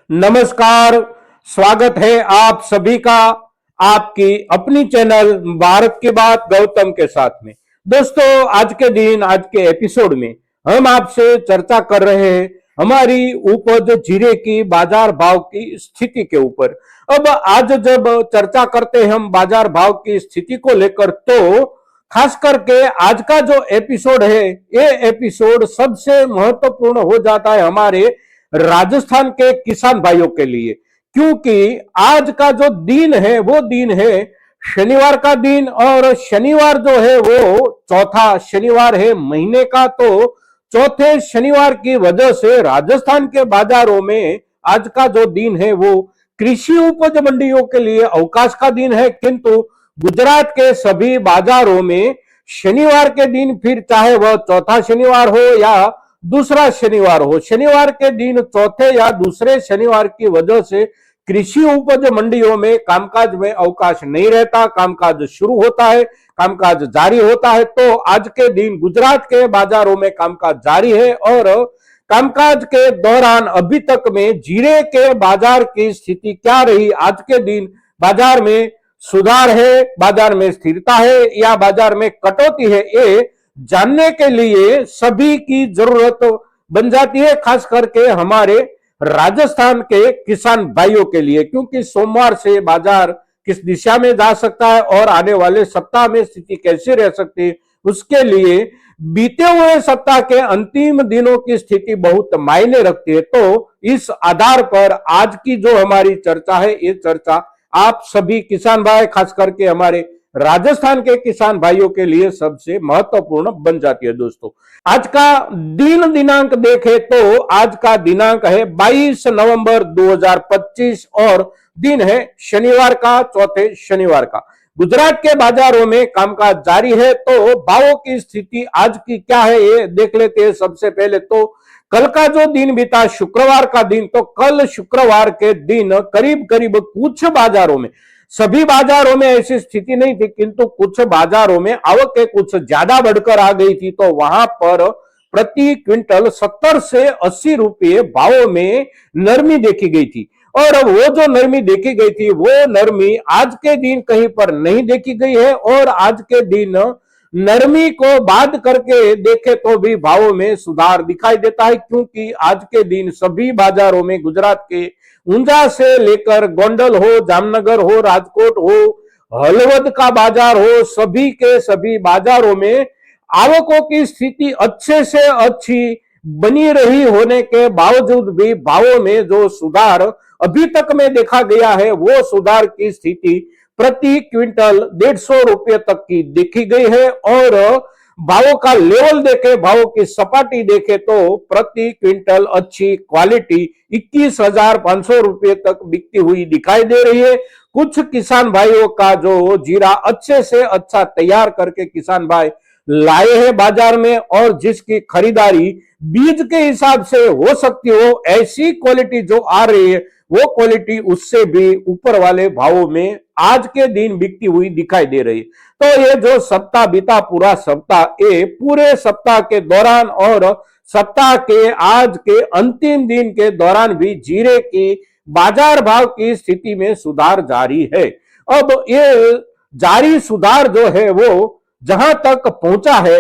नमस्कार। स्वागत है आप सभी का आपकी अपनी चैनल भारत की बात गौतम के साथ में। दोस्तों, आज के दिन आज के एपिसोड में हम आपसे चर्चा कर रहे हैं हमारी उपज जीरे की बाजार भाव की स्थिति के ऊपर। अब आज जब चर्चा करते हैं हम बाजार भाव की स्थिति को लेकर, तो खास करके आज का जो एपिसोड है ये एपिसोड सबसे महत्वपूर्ण हो जाता है हमारे राजस्थान के किसान भाइयों के लिए, क्योंकि आज का जो दिन है वो दिन है शनिवार का दिन। और शनिवार जो है वो चौथा शनिवार है महीने का, तो चौथे शनिवार की वजह से राजस्थान के बाजारों में आज का जो दिन है वो कृषि उपज मंडियों के लिए अवकाश का दिन है। किंतु गुजरात के सभी बाजारों में शनिवार के दिन, फिर चाहे वह चौथा शनिवार हो या दूसरा शनिवार हो, शनिवार के दिन चौथे या दूसरे शनिवार की वजह से कृषि उपज मंडियों में कामकाज में अवकाश नहीं रहता। कामकाज शुरू होता है, कामकाज जारी होता है। तो आज के दिन गुजरात के बाजारों में कामकाज जारी है और कामकाज के दौरान अभी तक में जीरे के बाजार की स्थिति क्या रही, आज के दिन बाजार में सुधार है, बाजार में स्थिरता है या बाजार में कटौती है, ये जानने के लिए सभी की जरूरत बन जाती है, खास करके हमारे राजस्थान के किसान भाइयों के लिए। क्योंकि सोमवार से बाजार किस दिशा में जा सकता है और आने वाले सप्ताह में स्थिति कैसी रह सकती है, उसके लिए बीते हुए सप्ताह के अंतिम दिनों की स्थिति बहुत मायने रखती है। तो इस आधार पर आज की जो हमारी चर्चा है, ये चर्चा आप सभी किसान भाई, खास करके हमारे राजस्थान के किसान भाइयों के लिए सबसे महत्वपूर्ण बन जाती है। दोस्तों, आज का दिनांक देखें तो आज का दिनांक है 22 नवंबर 2025 और दिन है शनिवार का, चौथे शनिवार का। गुजरात के बाजारों में कामकाज जारी है। तो भावों की स्थिति आज की क्या है ये देख लेते हैं। सबसे पहले तो कल का जो दिन बीता शुक्रवार का दिन, तो कल शुक्रवार के दिन करीब करीब कुछ बाजारों में, सभी बाजारों में ऐसी स्थिति नहीं थी, किंतु कुछ बाजारों में आवकें कुछ ज्यादा बढ़कर आ गई थी। तो वहां पर प्रति क्विंटल 70 से 80 रुपये भावों में नरमी देखी गई थी। और वो जो नरमी देखी गई थी वो नरमी आज के दिन कहीं पर नहीं देखी गई है। और आज के दिन नरमी को बाद करके देखे तो भी भावों में सुधार दिखाई देता है, क्योंकि आज के दिन सभी बाजारों में गुजरात के ऊंझा से लेकर गोंडल हो, जामनगर हो, राजकोट हो, हलवद का बाजार हो, सभी के सभी बाजारों में आवकों की स्थिति अच्छे से अच्छी बनी रही होने के बावजूद भी भावों में जो सुधार अभी तक में देखा गया है वो सुधार की स्थिति प्रति क्विंटल 150 रुपये तक की देखी गई है। और भावों का लेवल देखे, भावों की सपाटी देखे तो प्रति क्विंटल अच्छी क्वालिटी 21,500 रुपये तक बिकती हुई दिखाई दे रही है। कुछ किसान भाइयों का जो जीरा अच्छे से अच्छा तैयार करके किसान भाई लाए हैं बाजार में, और जिसकी खरीदारी बीज के हिसाब से हो सकती हो, ऐसी क्वालिटी जो आ रही है वो क्वालिटी उससे भी ऊपर वाले भावों में आज के दिन बिकती हुई दिखाई दे रही है। तो ये जो सप्ताह बीता, पूरा सप्ताह, ये पूरे सप्ताह के दौरान और सप्ताह के आज के अंतिम दिन के दौरान भी जीरे की बाजार भाव की स्थिति में सुधार जारी है। अब ये जारी सुधार जो है वो जहां तक पहुंचा है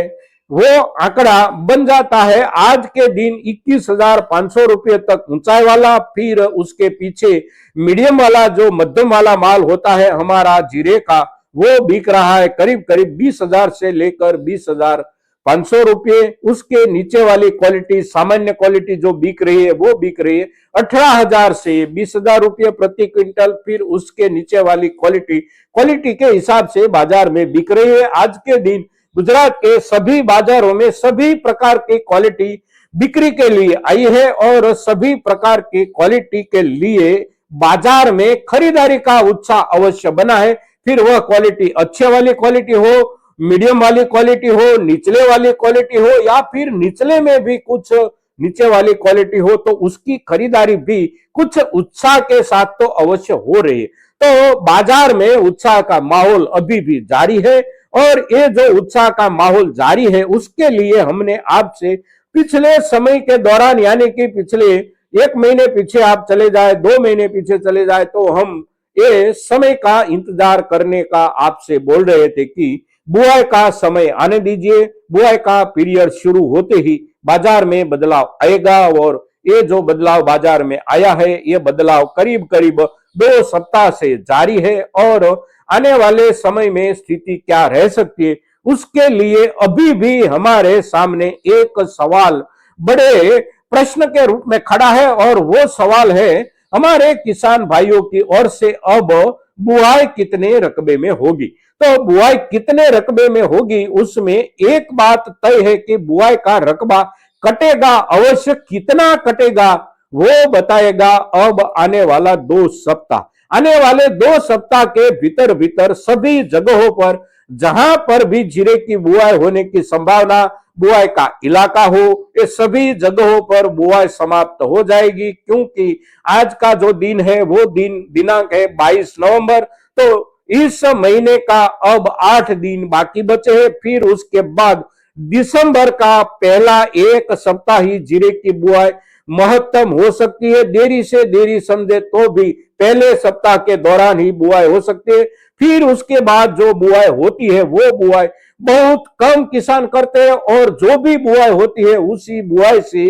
वो आंकड़ा बन जाता है आज के दिन 21,500 रुपये तक ऊंचाई वाला। फिर उसके पीछे मीडियम वाला जो मध्यम वाला माल होता है हमारा जीरे का, वो बिक रहा है करीब करीब 20,000 से लेकर 20,500 रुपये। उसके नीचे वाली क्वालिटी, सामान्य क्वालिटी जो बिक रही है वो बिक रही है 18,000 से 20,000 रुपये प्रति क्विंटल। फिर उसके नीचे वाली क्वालिटी के हिसाब से बाजार में बिक रही है। आज के दिन गुजरात के सभी बाजारों में सभी प्रकार की क्वालिटी बिक्री के लिए आई है और सभी प्रकार की क्वालिटी के लिए बाजार में खरीदारी का उत्साह अवश्य बना है। फिर वह क्वालिटी अच्छे वाली क्वालिटी हो, मीडियम वाली क्वालिटी हो, निचले वाली क्वालिटी हो या फिर निचले में भी कुछ नीचे वाली क्वालिटी हो, तो उसकी खरीदारी भी कुछ उत्साह के साथ तो अवश्य हो रही है। तो बाजार में उत्साह का माहौल अभी भी जारी है और ये जो उत्साह का माहौल जारी है उसके लिए हमने आपसे पिछले समय के दौरान यानी कि पिछले 1 महीने पीछे आप चले जाए, 2 महीने पीछे चले जाए, तो हम ये समय का इंतजार करने का आपसे बोल रहे थे कि बुआई का समय आने दीजिए, बुआई का पीरियड शुरू होते ही बाजार में बदलाव आएगा। और ये जो बदलाव बाजार में आया है, ये बदलाव करीब करीब 2 सप्ताह से जारी है। और आने वाले समय में स्थिति क्या रह सकती है, उसके लिए अभी भी हमारे सामने एक सवाल बड़े प्रश्न के रूप में खड़ा है। और वो सवाल है हमारे किसान भाइयों की ओर से, अब बुआई कितने रकबे में होगी। तो बुआई कितने रकबे में होगी, उसमें एक बात तय है कि बुआई का रकबा कटेगा, अवश्य कितना कटेगा वो बताएगा अब आने वाला 2 सप्ताह। आने वाले 2 सप्ताह के भीतर भीतर सभी जगहों पर जहां पर भी जीरे की बुआई होने की संभावना, बुआई का इलाका हो, ये सभी जगहों पर बुआई समाप्त हो जाएगी। क्योंकि आज का जो दिन है वो दिनांक है 22 नवंबर। तो इस महीने का अब 8 दिन बाकी बचे हैं। फिर उसके बाद दिसंबर का पहला 1 सप्ताह ही जीरे की बुआई महत्तम हो सकती है। देरी से देरी समझे तो भी पहले सप्ताह के दौरान ही बुआई हो सकती है। फिर उसके बाद जो बुआई होती है वो बुआई बहुत कम किसान करते हैं, और जो भी बुआई होती है उसी बुआई से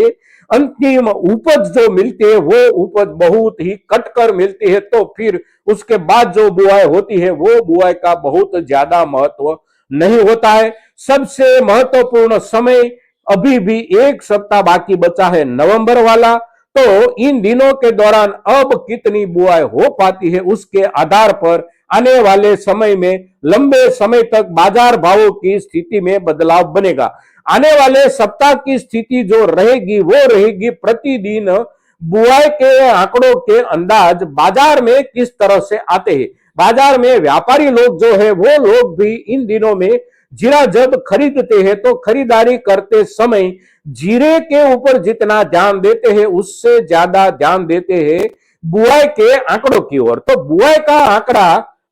अंतिम उपज जो मिलती है वो उपज बहुत ही कटकर मिलती है। तो फिर उसके बाद जो बुआई होती है वो बुआई का बहुत ज्यादा महत्व नहीं होता है। सबसे महत्वपूर्ण समय अभी भी 1 सप्ताह बाकी बचा है, नवंबर वाला। तो इन दिनों के दौरान अब कितनी बुआई हो पाती है, उसके आधार पर आने वाले समय में लंबे समय तक बाजार भावों की स्थिति में बदलाव बनेगा। आने वाले सप्ताह की स्थिति जो रहेगी वो रहेगी प्रतिदिन बुआई के आंकड़ों के अंदाज बाजार में किस तरह से आते हैं। बाजार में व्यापारी लोग जो है वो लोग भी इन दिनों में जीरा जब खरीदते हैं तो खरीदारी करते समय जीरे के ऊपर जितना ध्यान देते हैं उससे ज्यादा ध्यान देते हैं बुआई के आंकड़ों की ओर। तो बुआई का आंकड़ा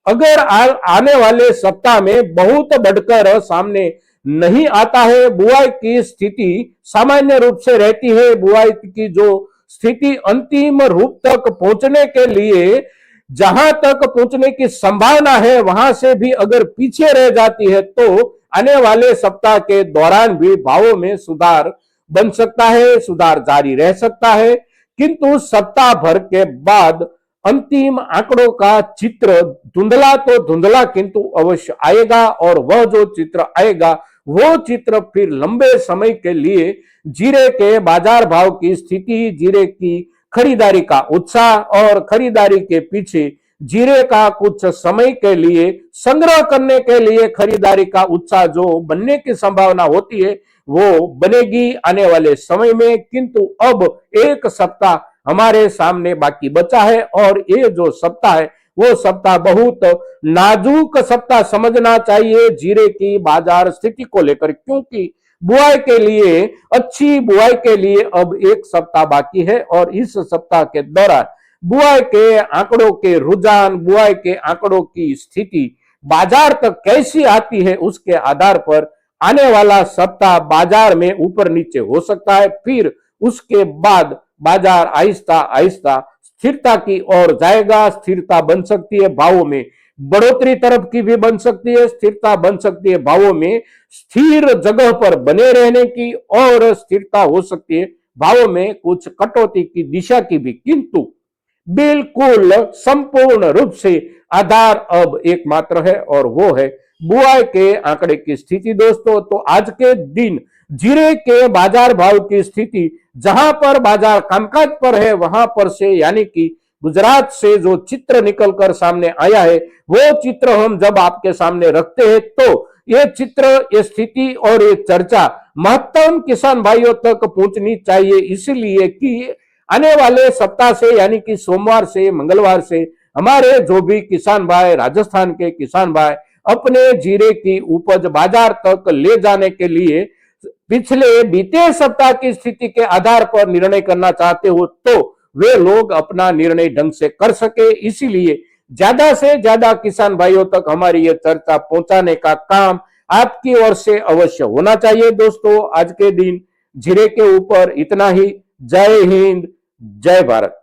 अगर आने वाले सप्ताह में बहुत बढ़कर सामने नहीं आता है, बुआई की स्थिति सामान्य रूप से रहती है। बुआई की जो स्थिति अंतिम रूप तक पहुंचने के लिए जहां तक पहुंचने की संभावना है वहां से भी अगर पीछे रह जाती है तो आने वाले सप्ताह के दौरान भी भावों में सुधार बन सकता है, सुधार जारी रह सकता है। किंतु सप्ताह भर के बाद अंतिम आंकड़ों का चित्र धुंधला तो धुंधला किंतु अवश्य आएगा। और वह जो चित्र आएगा वो चित्र फिर लंबे समय के लिए जीरे के बाजार भाव की स्थिति, जीरे की खरीदारी का उत्साह और खरीदारी के पीछे जीरे का कुछ समय के लिए संग्रह करने के लिए खरीदारी का उत्साह जो बनने की संभावना होती है वो बनेगी आने वाले समय में। किंतु अब 1 सप्ताह हमारे सामने बाकी बचा है, और ये जो सप्ताह है वो सप्ताह बहुत नाजुक सप्ताह समझना चाहिए जीरे की बाजार स्थिति को लेकर। क्योंकि बुआई के लिए, अच्छी बुआई के लिए अब 1 सप्ताह बाकी है, और इस सप्ताह के दौरान बुआई के आंकड़ों के रुझान, बुआई के आंकड़ों की स्थिति बाजार तक कैसी आती है उसके आधार पर आने वाला सप्ताह बाजार में ऊपर नीचे हो सकता है। फिर उसके बाद बाजार आहिस्ता आहिस्ता स्थिरता की ओर जाएगा। स्थिरता बन सकती है भावों में, बढ़ोतरी तरफ की भी बन सकती है, स्थिरता बन सकती है भावों में स्थिर जगह पर बने रहने की, और स्थिरता हो सकती है भावों में कुछ कटौती की दिशा की भी। किंतु बिल्कुल संपूर्ण रूप से आधार अब एकमात्र है, और वो है बुआई के आंकड़े की स्थिति। दोस्तों, तो आज के दिन जीरे के बाजार भाव की स्थिति जहां पर बाजार कामकाज पर है वहां पर से, यानी कि गुजरात से जो चित्र निकलकर सामने आया है वो चित्र हम जब आपके सामने रखते हैं तो ये चित्र, ये स्थिति और ये चर्चा महत्तम किसान भाइयों तक पहुंचनी चाहिए। इसलिए कि आने वाले सप्ताह से, यानी कि सोमवार से मंगलवार से हमारे जो भी किसान भाई, राजस्थान के किसान भाई अपने जीरे की उपज बाजार तक ले जाने के लिए पिछले बीते सप्ताह की स्थिति के आधार पर निर्णय करना चाहते हो तो वे लोग अपना निर्णय ढंग से कर सके। इसीलिए ज्यादा से ज्यादा किसान भाइयों तक हमारी ये चर्चा पहुंचाने का काम आपकी ओर से अवश्य होना चाहिए। दोस्तों, आज के दिन जीरे के ऊपर इतना ही। जय हिंद, जय भारत।